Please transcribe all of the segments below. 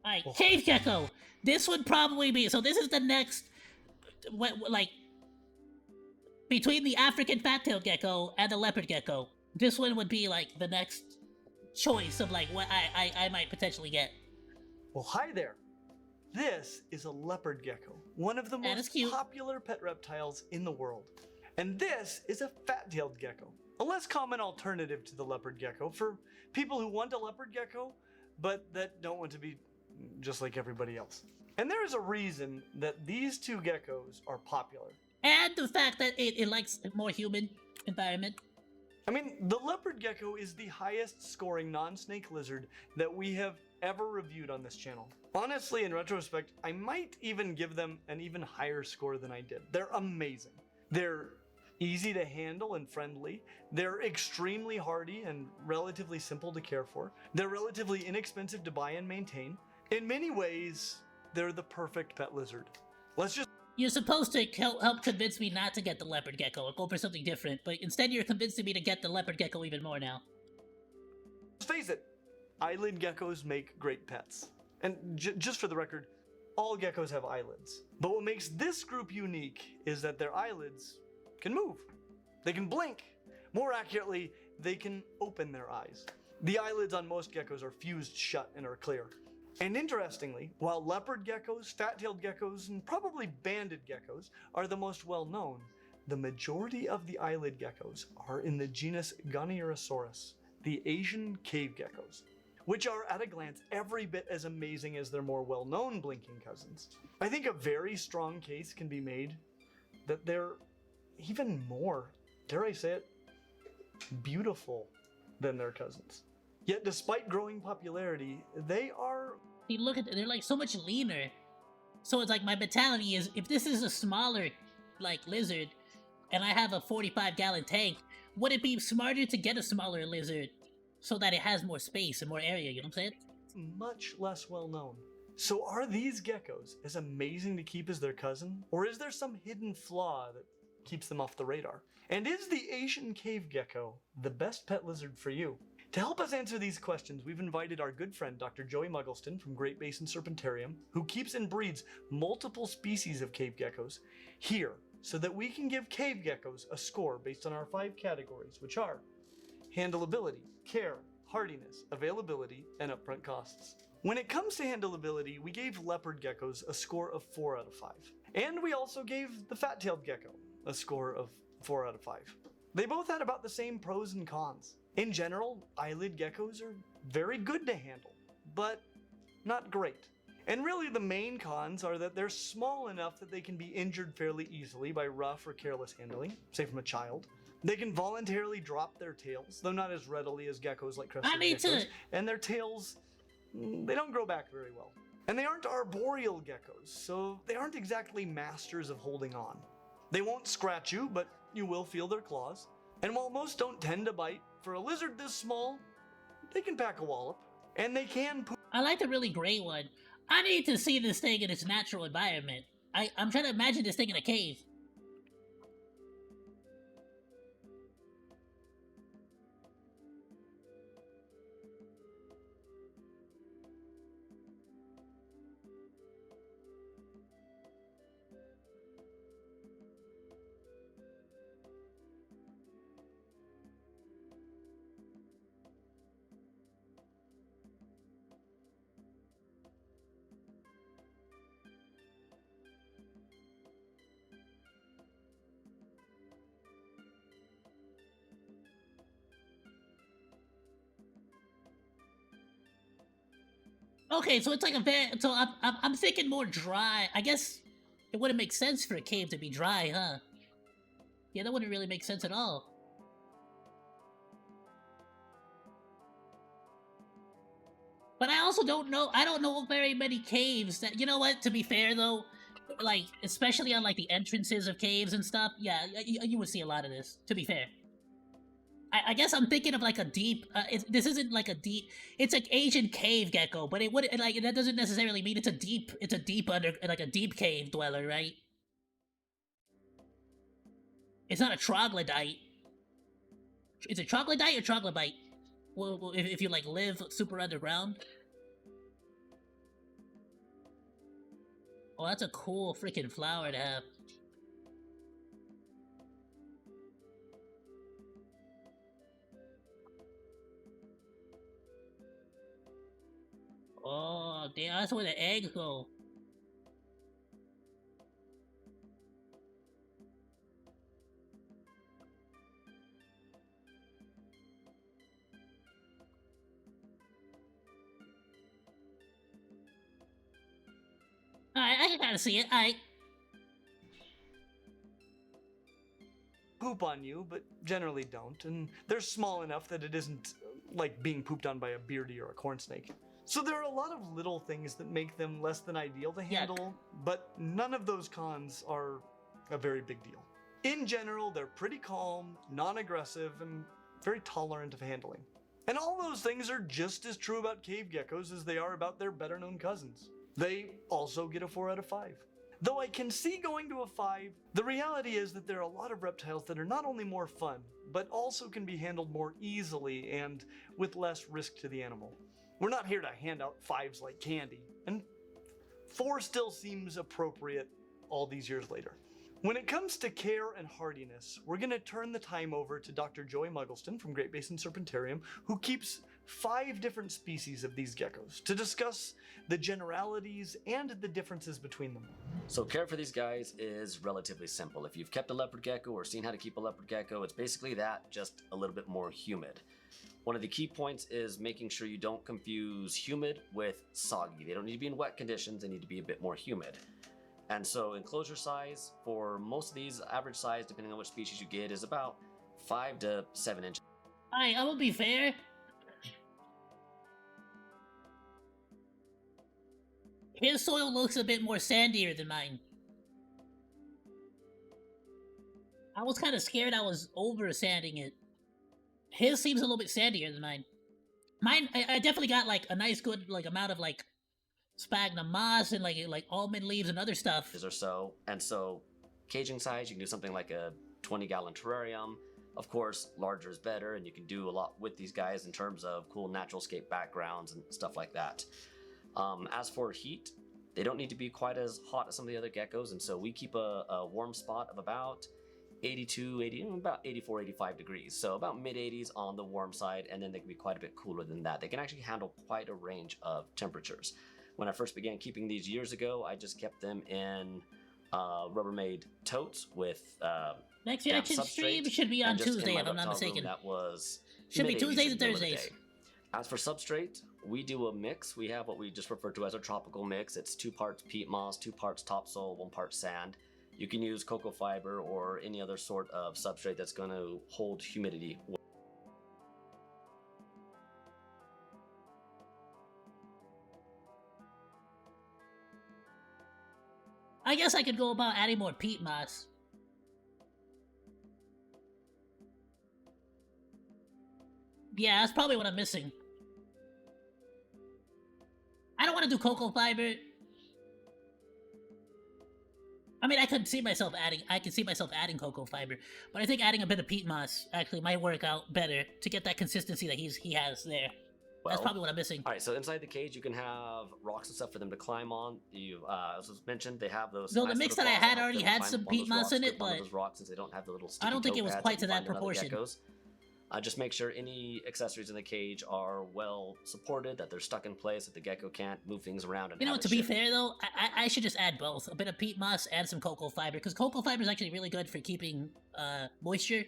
Alright, cave gecko! This would probably be... So this is the next... like... Between the African fat-tailed gecko and the leopard gecko, this one would be, like, the next choice of, like, what I might potentially get. Well, hi there. This is a leopard gecko, one of the most popular pet reptiles in the world. And this is a fat-tailed gecko, a less common alternative to the leopard gecko for people who want a leopard gecko, but that don't want to be just like everybody else. And there is a reason that these two geckos are popular. And the fact that it likes a more human environment. I mean, the leopard gecko is the highest scoring non-snake lizard that we have ever reviewed on this channel. Honestly, in retrospect, I might even give them an even higher score than I did. They're amazing. They're easy to handle and friendly. They're extremely hardy and relatively simple to care for. They're relatively inexpensive to buy and maintain. In many ways, they're the perfect pet lizard. You're supposed to help convince me not to get the leopard gecko or go for something different, but instead you're convincing me to get the leopard gecko even more now. Let's face it, eyelid geckos make great pets. And just for the record, all geckos have eyelids. But what makes this group unique is that their eyelids can move. They can blink. More accurately, they can open their eyes. The eyelids on most geckos are fused shut and are clear. And interestingly, while leopard geckos, fat-tailed geckos, and probably banded geckos are the most well-known, the majority of the eyelid geckos are in the genus Goniurosaurus, the Asian cave geckos, which are at a glance every bit as amazing as their more well-known blinking cousins. I think a very strong case can be made that they're even more, dare I say it, beautiful than their cousins. Yet despite growing popularity, they are... See, look at it, they're like so much leaner. So it's like my mentality is, if this is a smaller, like, lizard, and I have a 45-gallon tank, would it be smarter to get a smaller lizard so that it has more space and more area, you know what I'm saying? Much less well known. So are these geckos as amazing to keep as their cousin? Or is there some hidden flaw that keeps them off the radar? And is the Asian cave gecko the best pet lizard for you? To help us answer these questions, we've invited our good friend Dr. Joey Muggleston from Great Basin Serpentarium, who keeps and breeds multiple species of cave geckos, here so that we can give cave geckos a score based on our 5 categories, which are handleability, care, hardiness, availability, and upfront costs. When it comes to handleability, we gave leopard geckos a score of 4 out of 5. And we also gave the fat-tailed gecko a score of 4 out of 5. They both had about the same pros and cons. In general, eyelid geckos are very good to handle, but not great. And really the main cons are that they're small enough that they can be injured fairly easily by rough or careless handling, say from a child. They can voluntarily drop their tails, though not as readily as geckos like crested geckos. And their tails, they don't grow back very well. And they aren't arboreal geckos, so they aren't exactly masters of holding on. They won't scratch you, but you will feel their claws. And while most don't tend to bite, for a lizard this small, they can pack a wallop. And they can poop. I like the really gray one. I need to see this thing in its natural environment. I'm trying to imagine this thing in a cave. Okay, so it's like a very... So I'm thinking more dry. I guess it wouldn't make sense for a cave to be dry, huh? Yeah, that wouldn't really make sense at all. But I also don't know... I don't know very many caves that... You know what? To be fair, though, like, especially on, like, the entrances of caves and stuff, yeah, you would see a lot of this, to be fair. I guess I'm thinking of like a deep. This isn't like a deep. It's like Asian cave gecko, but it would like that doesn't necessarily mean it's a deep. It's a deep under like a deep cave dweller, right? It's not a troglodyte. Is it troglodyte or troglobite? Well, if you like live super underground. Oh, that's a cool freaking flower to have. Oh, damn, that's where the eggs go. Alright, I can kind of see it. Alright. Poop on you, but generally don't, and they're small enough that it isn't like being pooped on by a beardy or a corn snake. So there are a lot of little things that make them less than ideal to handle, but none of those cons are a very big deal. In general, they're pretty calm, non-aggressive, and very tolerant of handling. And all those things are just as true about cave geckos as they are about their better-known cousins. They also get a 4 out of 5. Though I can see going to a 5, the reality is that there are a lot of reptiles that are not only more fun, but also can be handled more easily and with less risk to the animal. We're not here to hand out 5s like candy, and 4 still seems appropriate all these years later. When it comes to care and hardiness, we're going to turn the time over to Dr. Joey Muggleston from Great Basin Serpentarium, who keeps 5 different species of these geckos, to discuss the generalities and the differences between them. So care for these guys is relatively simple. If you've kept a leopard gecko or seen how to keep a leopard gecko, it's basically that, just a little bit more humid. One of the key points is making sure you don't confuse humid with soggy. They don't need to be in wet conditions, they need to be a bit more humid. And so enclosure size for most of these, average size, depending on which species you get, is about 5 to 7 inches. Alright, I will be fair. His soil looks a bit more sandier than mine. I was kind of scared I was over sanding it. His seems a little bit sandier than mine. Mine, I definitely got like a nice good like amount of like sphagnum moss and like almond leaves and other stuff. Or so, and so caging size, you can do something like a 20-gallon terrarium. Of course, larger is better, and you can do a lot with these guys in terms of cool natural scape backgrounds and stuff like that. As for heat, they don't need to be quite as hot as some of the other geckos, and so we keep a warm spot of about about 84, 85 degrees. So about mid-80s on the warm side, and then they can be quite a bit cooler than that. They can actually handle quite a range of temperatures. When I first began keeping these years ago, I just kept them in Rubbermaid totes with Next reaction stream should be on Tuesday, if I'm not mistaken. That was should be Tuesdays and Thursdays. As for substrate, we do a mix. We have what we just refer to as a tropical mix. It's 2 parts peat moss, 2 parts topsoil, 1 part sand. You can use cocoa fiber or any other sort of substrate that's going to hold humidity. I guess I could go about adding more peat moss. Yeah, that's probably what I'm missing. I don't want to do cocoa fiber. I mean, I could see myself adding cocoa fiber, but I think adding a bit of peat moss actually might work out better to get that consistency that he has there. Well, that's probably what I'm missing. All right, so inside the cage you can have rocks and stuff for them to climb on. You, as was mentioned, they have those. So the mix that I had already had some peat moss in it, but those rocks, since they don't have the little sticky I don't think it was quite to that pads proportion. Just make sure any accessories in the cage are well supported, that they're stuck in place, that the gecko can't move things around. And you know, to be fair though, I should just add both. A bit of peat moss and some cocoa fiber, because cocoa fiber is actually really good for keeping moisture.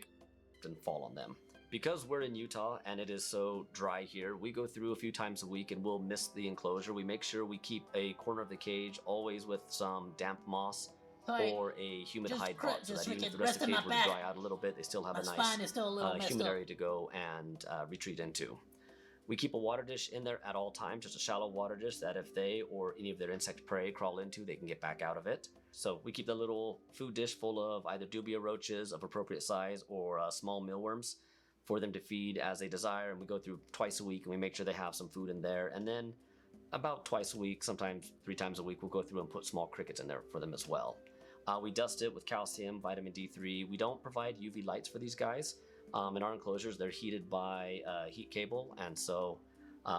And fall on them. Because we're in Utah and it is so dry here, we go through a few times a week and we'll miss the enclosure. We make sure we keep a corner of the cage always with some damp moss or a humid hide pot, so that even if the rest of the cage were to dry out a little bit, they still have a nice humid area to go and retreat into. We keep a water dish in there at all times, just a shallow water dish that if they or any of their insect prey crawl into, they can get back out of it. So we keep the little food dish full of either dubia roaches of appropriate size or small mealworms for them to feed as they desire, and we go through twice a week and we make sure they have some food in there. And then about twice a week, sometimes 3 times a week, we'll go through and put small crickets in there for them as well. We dust it with calcium, vitamin D3. We don't provide UV lights for these guys. In our enclosures, they're heated by heat cable, and so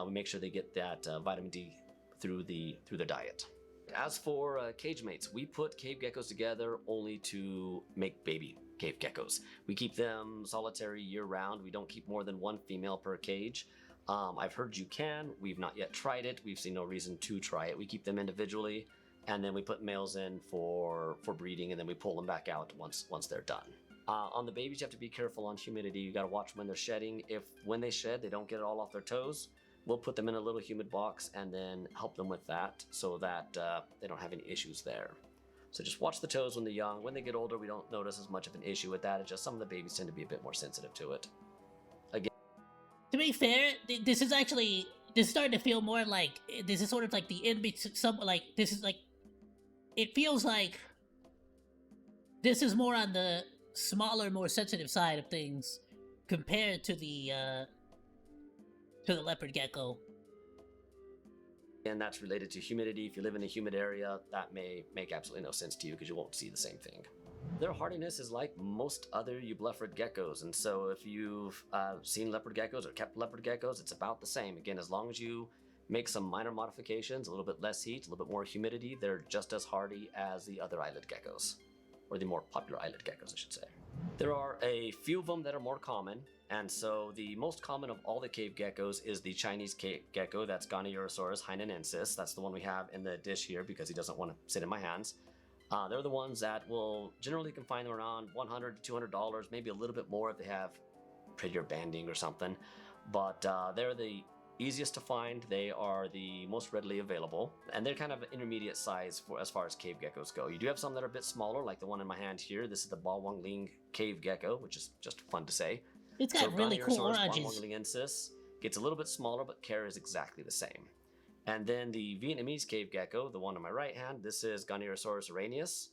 we make sure they get that vitamin D through their diet. As for cage mates, we put cave geckos together only to make baby cave geckos. We keep them solitary year round. We don't keep more than one female per cage. I've heard you can. We've not yet tried it. We've seen no reason to try it. We keep them individually, and then we put males in for breeding, and then we pull them back out once they're done. On the babies, you have to be careful on humidity. You got to watch when they're shedding. If when they shed, they don't get it all off their toes, we'll put them in a little humid box and then help them with that so that they don't have any issues there. So just watch the toes when they're young. When they get older, we don't notice as much of an issue with that. It's just some of the babies tend to be a bit more sensitive to it. To be fair, this is starting to feel more like this is sort of like the it feels like this is more on the smaller, more sensitive side of things compared to the leopard gecko. And that's related to humidity. If you live in a humid area, that may make absolutely no sense to you because you won't see the same thing. Their hardiness is like most other eublepharid geckos, and so if you've seen leopard geckos or kept leopard geckos, it's about the same. Again, as long as you make some minor modifications, a little bit less heat, a little bit more humidity, they're just as hardy as the other eyelid geckos, or the more popular eyelid geckos, I should say. There are a few of them that are more common, and so the most common of all the cave geckos is the Chinese cave gecko. That's Goniurosaurus hainanensis. That's the one we have in the dish here because he doesn't want to sit in my hands. They're the ones that will generally can find them around $100 to $200, maybe a little bit more if they have prettier banding or something. But they're the easiest to find. They are the most readily available, and they're kind of intermediate size for as far as cave geckos go. You do have some that are a bit smaller, like the one in my hand here. This is the Bawangling cave gecko, which is just fun to say. It's got really cool oranges. Bawanglingensis gets a little bit smaller, but care is exactly the same. And then the Vietnamese cave gecko, the one on my right hand, this is Goniurosaurus araneus.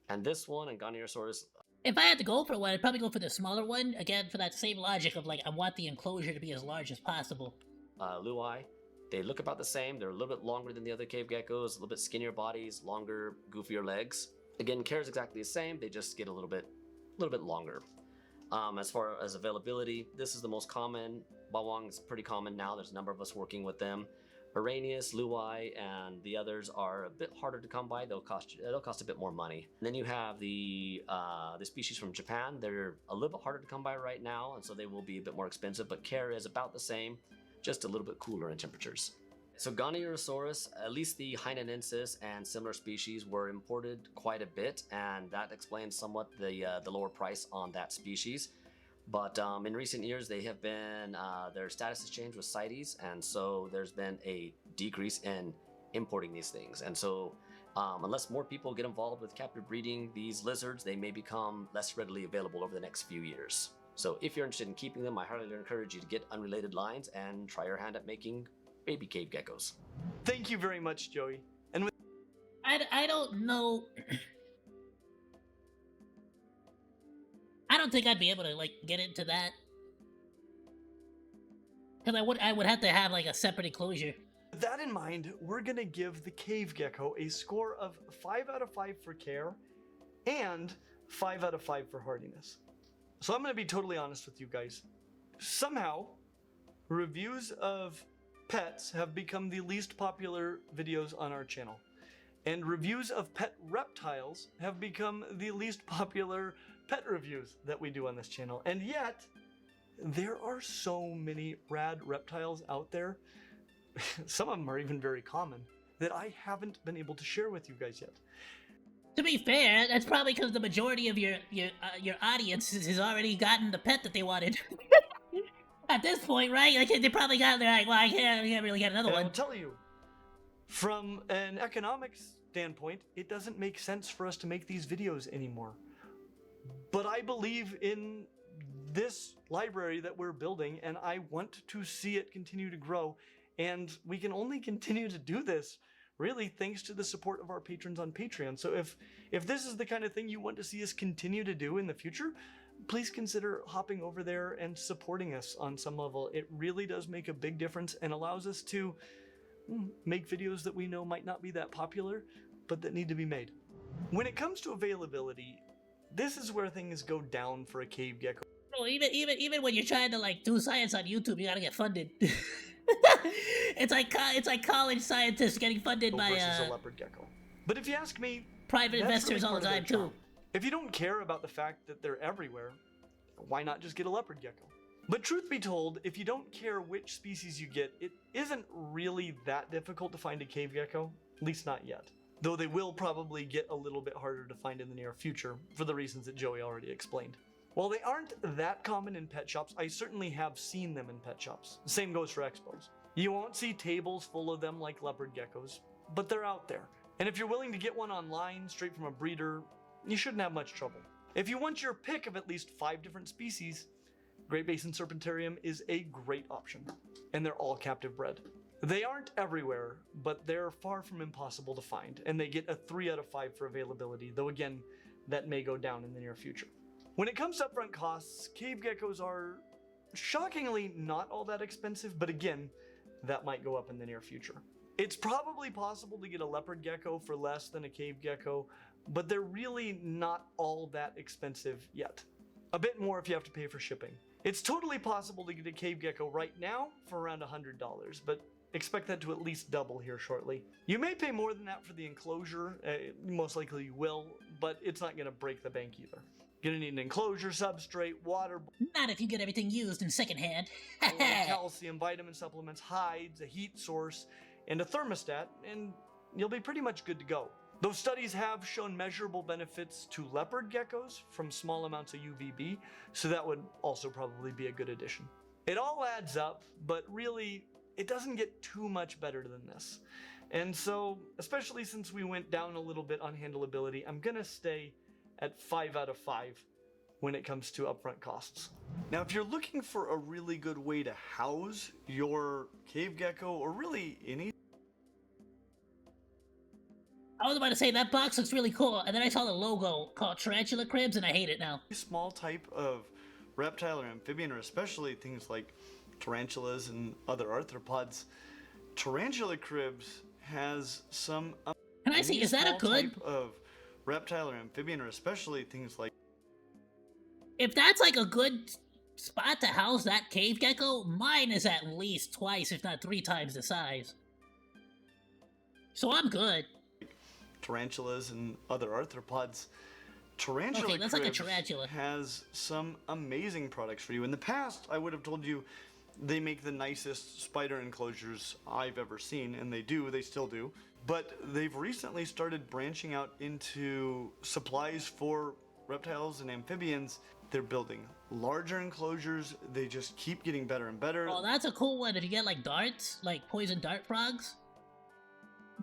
And this one and Goniurosaurus... If I had to go for one, I'd probably go for the smaller one, again, for that same logic of, like, I want the enclosure to be as large as possible. Luai, they look about the same. They're a little bit longer than the other cave geckos, a little bit skinnier bodies, longer, goofier legs. Again, care is exactly the same. They just get a little bit longer. As far as availability, this is the most common. Bawang is pretty common now. There's a number of us working with them. Araneus, Luai, and the others are a bit harder to come by. They'll cost a bit more money. And then you have the species from Japan. They're a little bit harder to come by right now, and so they will be a bit more expensive, but care is about the same, just a little bit cooler in temperatures. So Goniurosaurus, at least the hainanensis and similar species were imported quite a bit, and that explains somewhat the lower price on that species. But in recent years, they have been, their status has changed with CITES, and so there's been a decrease in importing these things. And so unless more people get involved with captive breeding these lizards, they may become less readily available over the next few years. So if you're interested in keeping them, I highly encourage you to get unrelated lines and try your hand at making baby cave geckos. Thank you very much, Joey. And with I don't know... I don't think I'd be able to, like, get into that. Because I would have to have, like, a separate enclosure. With that in mind, we're gonna give the cave gecko a score of 5 out of 5 for care and 5 out of 5 for hardiness. So I'm gonna be totally honest with you guys. Somehow, reviews of pets have become the least popular videos on our channel. And reviews of pet reptiles have become the least popular pet reviews that we do on this channel. And yet, there are so many rad reptiles out there, some of them are even very common, that I haven't been able to share with you guys yet. To be fair, that's probably because the majority of your audience has already gotten the pet that they wanted. At this point, right? Like, they probably got, they're like, well, I can't really get another one. I'll tell you, from an economics standpoint, it doesn't make sense for us to make these videos anymore. But I believe in this library that we're building, and I want to see it continue to grow. And we can only continue to do this, really, thanks to the support of our patrons on Patreon. So if this is the kind of thing you want to see us continue to do in the future, please consider hopping over there and supporting us on some level. It really does make a big difference and allows us to make videos that we know might not be that popular, but that need to be made. When it comes to availability, this is where things go down for a cave gecko. No, even when you're trying to, like, do science on YouTube, you gotta get funded. It's like college scientists getting funded by versus a leopard gecko. But if you ask me, Private that's investors really all the part time, of their too. charm. If you don't care about the fact that they're everywhere, why not just get a leopard gecko? But truth be told, if you don't care which species you get, it isn't really that difficult to find a cave gecko, at least not yet. Though they will probably get a little bit harder to find in the near future, for the reasons that Joey already explained. While they aren't that common in pet shops, I certainly have seen them in pet shops. The same goes for expos. You won't see tables full of them like leopard geckos, but they're out there. And if you're willing to get one online, straight from a breeder, you shouldn't have much trouble. If you want your pick of at least 5 different species, Great Basin Serpentarium is a great option, and they're all captive bred. They aren't everywhere, but they're far from impossible to find, and they get a 3 out of 5 for availability, though again, that may go down in the near future. When it comes to upfront costs, cave geckos are shockingly not all that expensive, but again, that might go up in the near future. It's probably possible to get a leopard gecko for less than a cave gecko, but they're really not all that expensive yet. A bit more if you have to pay for shipping. It's totally possible to get a cave gecko right now for around $100, but expect that to at least double here shortly. You may pay more than that for the enclosure, most likely you will, but it's not going to break the bank either. You're going to need an enclosure, substrate, water, Not if you get everything used in secondhand. calcium, vitamin supplements, hides, a heat source, and a thermostat, and you'll be pretty much good to go. Those studies have shown measurable benefits to leopard geckos from small amounts of UVB, so that would also probably be a good addition. It all adds up, but really, it doesn't get too much better than this. And so, especially since we went down a little bit on handleability, I'm gonna stay at 5 out of 5 when it comes to upfront costs. Now, if you're looking for a really good way to house your cave gecko, or really any I was about to say, that box looks really cool, and then I saw the logo called Tarantula Cribs, and I hate it now. small type of reptile or amphibian, or especially things like tarantulas and other arthropods, tarantula cribs has some Can I see, is that a small good... type of reptile or amphibian, or especially things like If that's like a good spot to house that cave gecko, mine is at least twice, if not 3 times the size. So I'm good. tarantulas and other arthropods. Tarantula Okay, that's like a cribs tarantula. has some amazing products for you. In the past, I would have told you they make the nicest spider enclosures I've ever seen, and they do, they still do. But they've recently started branching out into supplies for reptiles and amphibians. They're building larger enclosures. They just keep getting better and better. Oh, that's a cool one if you get like darts, like poison dart frogs.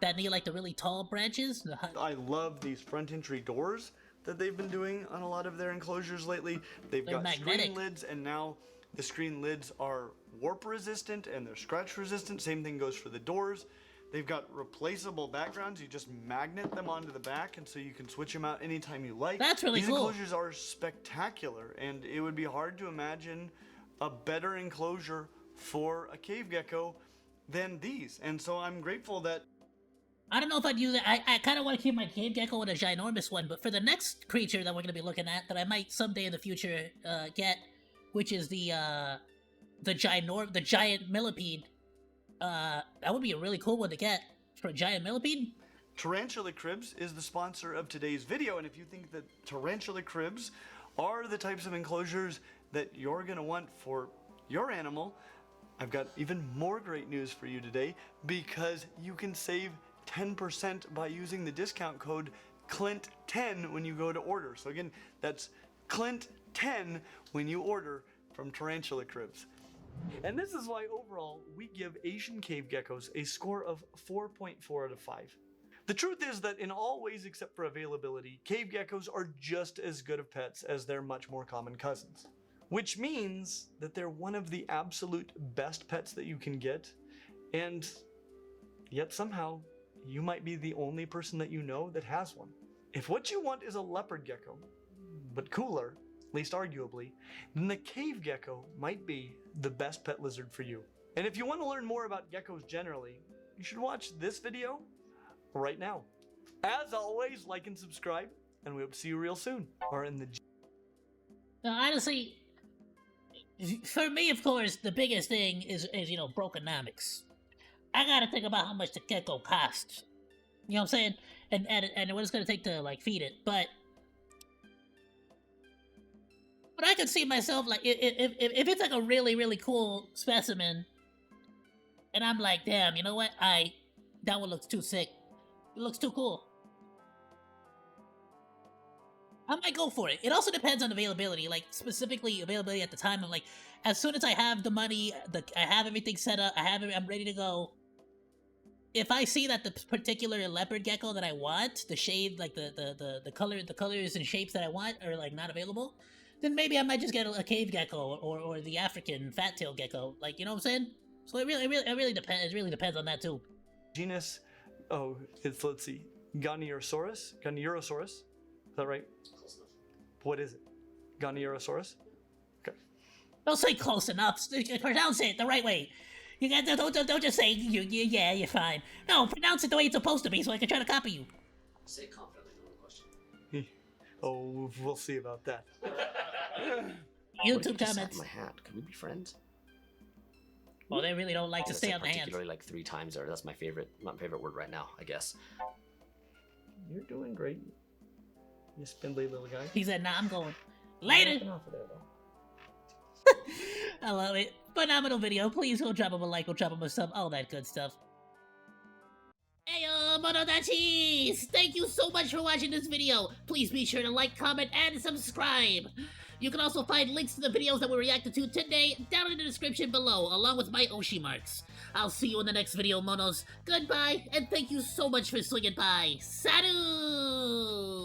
That need like the really tall branches. I love these front entry doors that they've been doing on a lot of their enclosures lately. They've They're got magnetic. screen lids, and now the screen lids are warp resistant and they're scratch resistant. Same thing goes for the doors. They've got replaceable backgrounds. You just magnet them onto the back, and so you can switch them out anytime you like. That's really These cool. enclosures are spectacular, and it would be hard to imagine a better enclosure for a cave gecko than these. And so I'm grateful that I don't know if I'd use it. I kind of want to keep my cave gecko in a ginormous one, but for the next creature that we're going to be looking at, that I might someday in the future get, which is the giant millipede. That would be a really cool one to get for a giant millipede. Tarantula Cribs is the sponsor of today's video, and if you think that Tarantula Cribs are the types of enclosures that you're going to want for your animal, I've got even more great news for you today, because you can save 10% by using the discount code CLINT10 when you go to order. So again, that's CLINT10 when you order from Tarantula Cribs. And this is why overall we give Asian cave geckos a score of 4.4 out of 5. The truth is that in all ways except for availability, cave geckos are just as good of pets as their much more common cousins. Which means that they're one of the absolute best pets that you can get, and yet somehow you might be the only person that you know that has one. If what you want is a leopard gecko, but cooler, at least arguably, then the cave gecko might be the best pet lizard for you. And if you want to learn more about geckos generally, you should watch this video right now. As always, like and subscribe, and we hope to see you real soon. Or in the Now, honestly, for me, of course, the biggest thing is you know, brokenomics. I gotta think about how much the gecko costs. You know what I'm saying? and what it's gonna take to like feed it. But I could see myself like if it's like a really cool specimen, and I'm like, damn, you know what? That one looks too sick. It looks too cool. I might go for it. It also depends on availability, like specifically availability at the time. I'm like, as soon as I have the money, I have everything set up, I'm ready to go. If I see that the particular leopard gecko that I want, the shade, like the colors and shapes that I want are like not available, then maybe I might just get a cave gecko or the African fat tail gecko. Like, you know what I'm saying? So it really depends. It really depends on that too. Genus, oh, it's, let's see, Goniurosaurus? Goniurosaurus? Is that right? Close enough. What is it? Goniurosaurus? Okay. Don't say close enough. Pronounce it the right way. You got don't just say yeah, you're fine. No, pronounce it the way it's supposed to be, so I can try to copy you. Say it confidently, no question. Oh, we'll see about that. YouTube comments. My hat. Can we be friends? Well, they really don't like to stay on the hands. Particularly like 3 times, or that's my favorite word right now, I guess. You're doing great, you spindly little guy. He said, nah, I'm going. Later! I love it. Phenomenal video. Please go drop him a like, go drop him a sub, all that good stuff. Ayoo, Monodachis! Thank you so much for watching this video. Please be sure to like, comment, and subscribe. You can also find links to the videos that we reacted to today down in the description below, along with my Oshi marks. I'll see you in the next video, Monos. Goodbye, and thank you so much for swinging by. Salut!